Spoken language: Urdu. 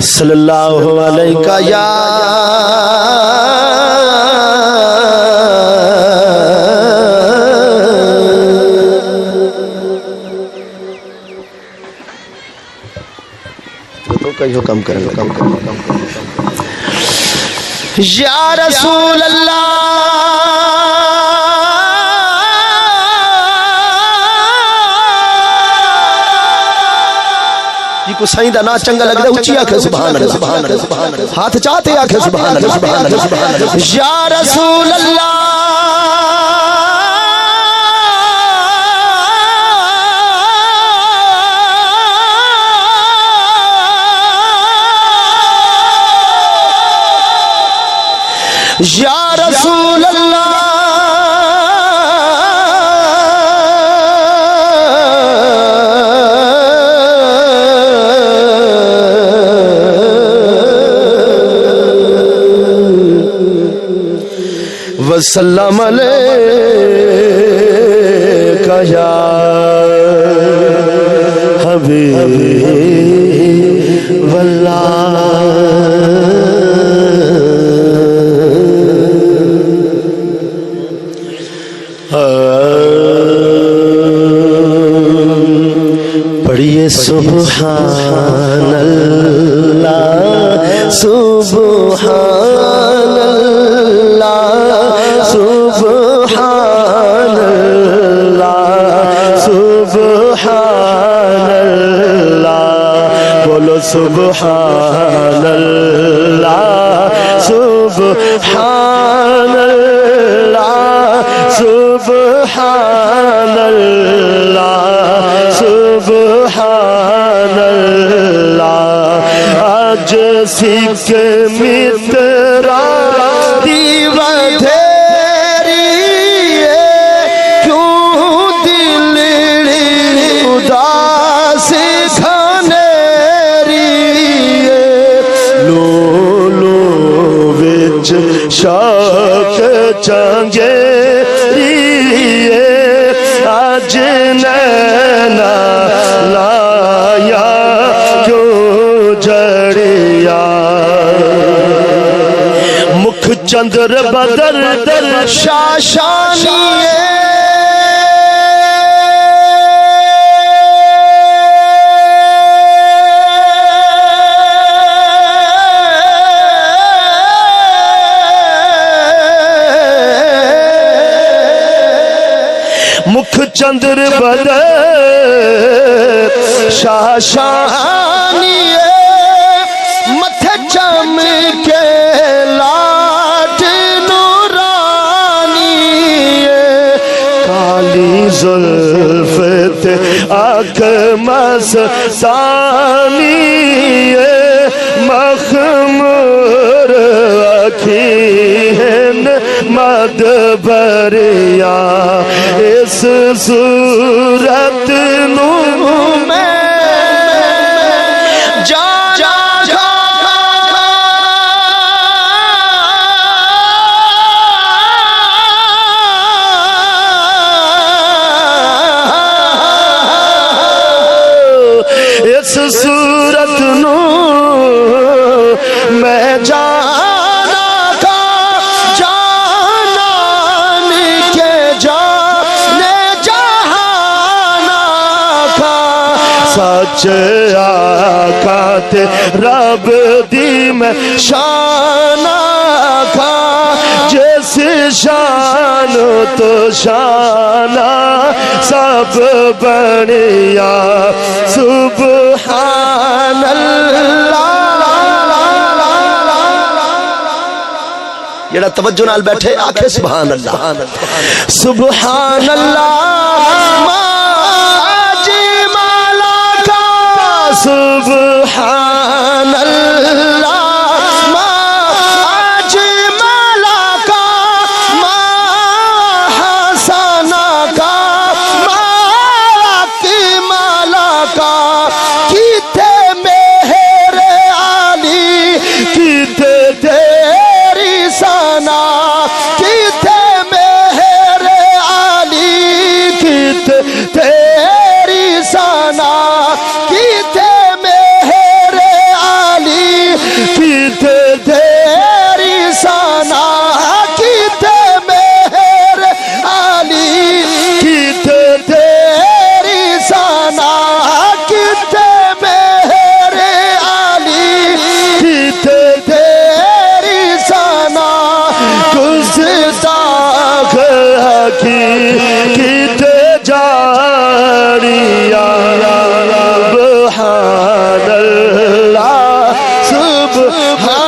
صلی اللہ علیہ یا تو کئی حکم کریں یا رسول اللہ یہ کو سائیں دا نا چنگا لگ رہا اچھی آکھے سبحان اللہ ہاتھ چاہتے آکھے سبحان اللہ یا رسول اللہ یا رسول اللہ وسلم علیکہ یا حبیب اللہ پڑھئے سبحان اللہ سبحان اللہ سبحان اللہ سبحان اللہ بولو سبحان اللہ سبحان اللہ سبحان اللہ سبحان اللہ آج سکھ مترا دیوہ دھیری کیوں دل اداس کھنیری لو لو وچ شوق چنگیری آج نینا لایا کیوں جڑیا مکھ چندر بدر در شاشانی مکھ چندر بدر شاشانی متھے چم کے لاٹ نورانی کالی زلف تے آنکھ مستانی مخمور اکھیں مدبریا اس صورت نو میں اس صورت نو میں جانا کا جانا کے جانے جہانا کا سچ آقا تے رب دی میں شانا کا جس شان تو شانہ سب بنیا سبحان اللہ یہ توجہ نال بیٹھے آکھے سبحان اللہ سبحان اللہ ماجی مالا کا سبحان اللہ تیری سانا کی تے میرے ہاں